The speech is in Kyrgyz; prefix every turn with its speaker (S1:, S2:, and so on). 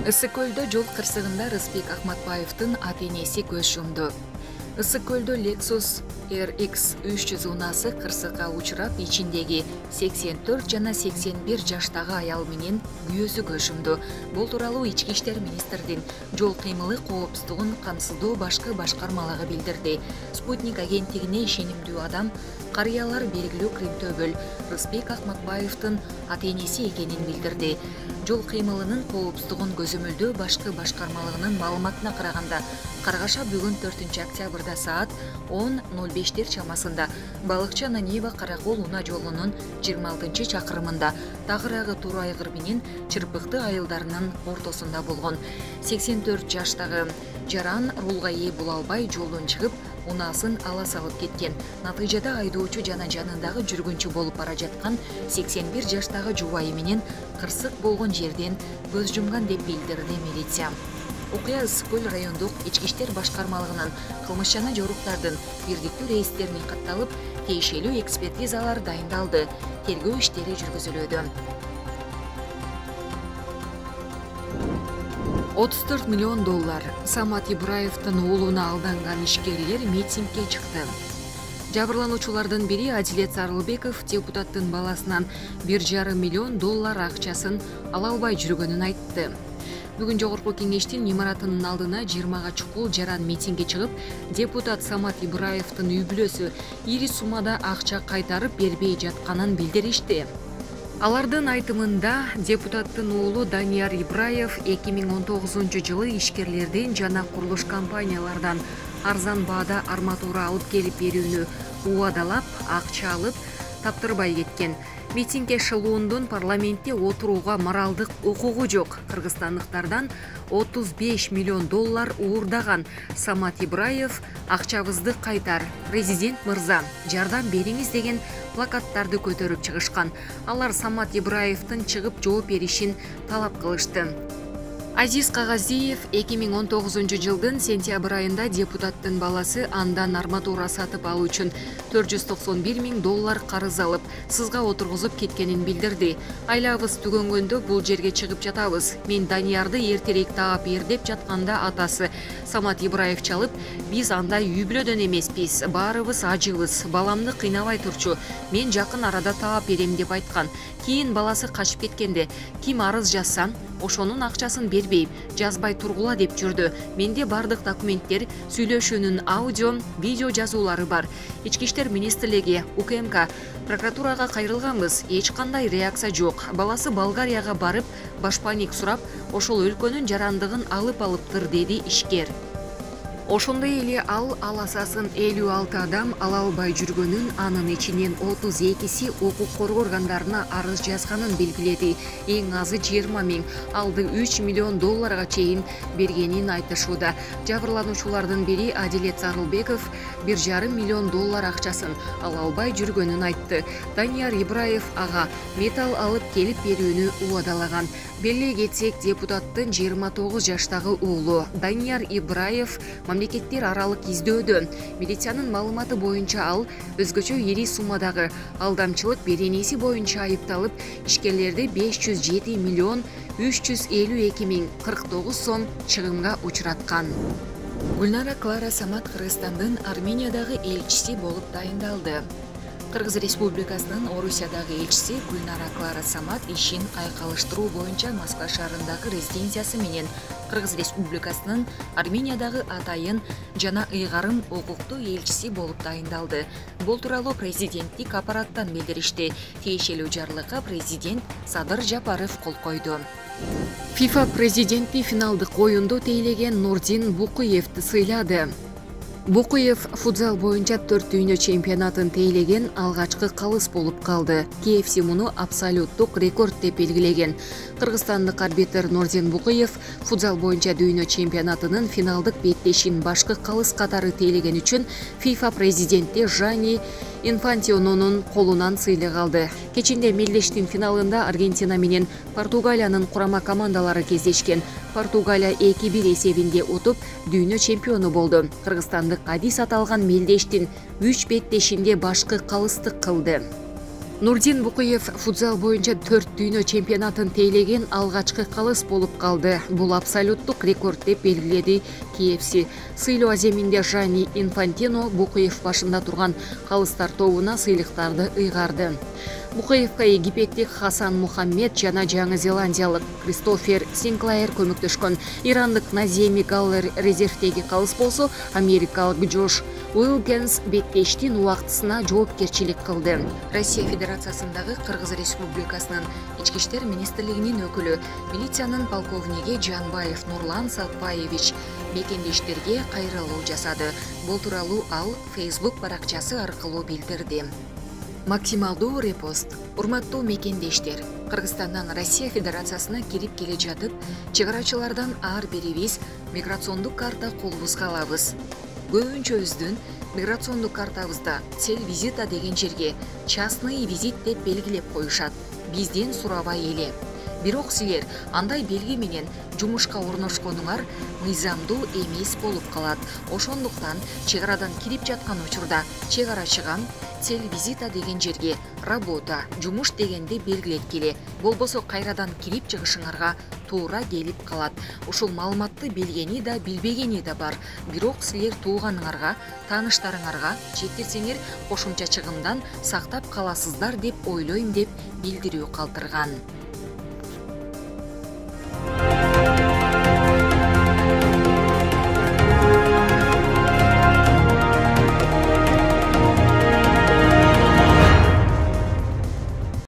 S1: Ысык көлдө жол кырсыгында Рыспек Акматбаевдин ата-энеси көз жумду. Ысык көлдө Lexus RX 300 унасы кырсыкка учурап, ичиндеги 84 жана 81 жаштагы аял менен күйөөсү көз жумду. Бул тууралуу Ички иштер министрдин жол кыймылы коопсуздугун камсыздоо башкы башкармалыгы билдирди. Спутник агенттигине ишенимдүү адам карыялар белгилүү Кримтөбөл Рыспек Акматбаевдин ата-энеси экенин билдирди. Жол кыймылынын коопсуздугун көзөмөлдөө башкы башкармалыгынын маалыматына караганда, Каргаша бүгүн 4 октябрда саат 10:05 чамасында Балыкчы Ананьева Каракол унаа жолунун 26 чакырымында тагыраагы тура айгыр менен Чырпыкты айылдарынын ортосунда болгон. 84 жаштагы жаран рулга ээ боло албай жолдон чыгып, унаасын ала салып кеткен. Натыйжада айдоочу жана жанындагы жүргүнчү болуп бара жаткан 81 жаштагы жубайы менен кырсык болгон жерден көз жумган деп билдирди милиция. Окуя Ысык көл райондук ички иштер башкармалыгынын кылмышчана жоруктардын бирдиктүү рейстерине катталып, тиешелүү экспертизалар дайындалды. Тергөө иштери жүргүзүлүүдө. 34 миллион доллар Самат Ибраевдин уулуна алданган ишкерлер митингге чыкты. Жабырлануучулардын бири Адилет Сарылбеков депутаттын баласынан 1,5 миллион доллар акчасын ала албай жүргөнүн айтты. Бүгүн Жогорку кеңештин имаратынын алдына 20га чукул жаран митингге чыгып, депутат Самат Ибраевдин үй бүлөсү ири суммада акча кайтарып бербей жатканын билдиришти. Алардын айтымында, депутаттын уулу Данияр Ибраев 2019 жылы ишкерлерден жана курулуш компаниялардан арзан баада арматура алып келип берүүнү убадалап, акча алып таптырбай кеткен. Митинг эшелондун парламентте отурууга моралдык укугу жок. Кыргызстандыктардан 35 миллион доллар уурдаган Самат Ибраев акчабызды кайтар, президент мырза, жардам бериңиз деген плакаттарды көтөрүп чыгышкан. Алар Самат Ибраевдин чыгып жооп беришин талап кылышты. Азиз Кагазиев 2019 жылдын сентябрь айында депутаттын баласы андан арматура сатып алуу үчүн 491 миң доллар карыз алып, сызга отургузуп кеткенин билдирди. Айлабыз түгөнгөндө бул жерге чыгып жатабыз. Мен Даниярды эртерээк таап бер деп жатканда атасы Самат Ибраев чалып, биз андай үй бүлөдөн эмеспиз, баарыбыз ажыбыз, баламды кыйнабай турчу, мен жакын арада таап берем деп айткан. Кийин баласы качып кеткенде, ким арыз жазсам, ошонун акчасын бербейм, жазбай тургула деп жүрдү. Менде бардык документтер, сүйлөшүүнүн аудио, видео жазуулары бар. Ички иштер министрлиги, УКМК, прокуратурага кайрылганбыз, эч кандай реакция жок. Баласы Болгарияга барып, башпаник сурап, ошол өлкөнүн жарандыгын алып алыптыр, деди ишкер. Ошондой эле ал аласасын 56 адам ала албай жүргөнүн, анын ичинен 32си укук коргоо органдарына арыз жазганын белгиледи. Эң азы 20 миң, алды 3 миллион долларга чейин бергенин айтышууда. Жабырлануучулардын бири Адилет Сарылбеков 1,5 миллион доллар акчасын ала албай жүргөнүн айтты. Данияр Ибраев ага металл алып келип берүүнү убадалаган. Беле кетсек, депутаттын 29 жаштагы уулу Данияр Ибраев мамлекеттер аралык издөөдө. Милициянын маалыматы боюнча ал өзгөчө ири суммадагы алдамчылык беренеси боюнча айыпталып, ишкерлерди 507 миллион 352 миң 49 сом чыгымга учураткан. Гүлнара Клара Самат Кыргызстандын Армениядагы элчиси болуп дайындалды. Кыргыз Республикасынын Орусиядагы элчиси Гүлнара Клара Самат ишин айкалыштыруу боюнча Москва шаарындагы резиденциясы менен Кыргыз Республикасынын Армениядагы атайын жана ыйгарым укуктуу элчиси болуп дайындалды. Бул тууралуу президенттик аппараттан билдиришти. Тиешелүү жарлыкка президент Садыр Жапаров кол койду. ФИФА президенти финалдык оюнду тейлеген Нурдин Букуевди сыйлады. Букуев футзал боюнча 4 дүйнө чемпионатын тейлеген алгачкы калыс болуп калды. KFC муну абсолюттук рекорд деп белгилеген. Кыргызстандык арбитр Нурдин Букуев футзал боюнча дүйнө чемпионатынын финалдык беттешин башкы калыс катары тейлеген үчүн FIFA президенти Жани Инфантиононун колунан сыйлык алды. Кечинде мелдештин финалында Аргентина менен Португалиянын курама командалары кездешкен. Португалия 2-1 эсебинде утуп, дүйнө чемпиону болду. Кыргызстандык Адис аталган мелдештин 3 беттешинде башкы калыстык кылды. Нурдин Букуев футзал боюнча 4 дүйнө чемпионатын тейлеген алгачкы калыс болуп калды. Бул абсолюттук рекорд деп белгиледи KFC. Сыйлоо аземинде Жанни Инфантино Букуев башында турган калыстар тобуна сыйлыктарды ыйгарды. Букуевка египеттик Хасан Мухаммед жана Жаңы Зеландиялык Кристофер Синклайер көмөктөшкөн. Ирандык Наземи Галлер резервдеги калыс болсо, америкалык Джош Уилкинс беттештин убактысына жоопкерчилик кылды. Россия Федерациясындагы Кыргыз Республикасынын ички иштер министрлигинин өкүлү милициянын полковниги Жанбаев Нурлан Сатпаевич мекендештерге кайрылуу жасады. Бул тууралуу ал Facebook баракчасы аркылуу билдирди. Максималдуу репост. Урматтуу мекендештер, Кыргызстандан Россия Федерациясына кирип келе жатып, чыгарачылардан ар бирибиз миграциондук карта колубузга алабыз. Көбүнчөбүздүн миграциондук картабызда цель визита деген жерге частный визит деп белгилеп коюшат. Бизден сурабай эле. Бирок силер андай белги менен жумушка орношконуңар мыйзамдуу эмес болуп калат. Ошондуктан чегарадан кирип жаткан учурда чегарачыган цель визита деген жерге работа, жумуш дегенди белгилеткиле. Болбосо кайрадан кирип чыгышыңарга туура келип калат. Ушул маалыматты билгени да билбегени да бар. Бирок силер тууганыңарга, тааныштарыңарга жеткирсеңер кошумча чыгымдан сактап каласыздар деп ойлойм деп билдирүү калтырган.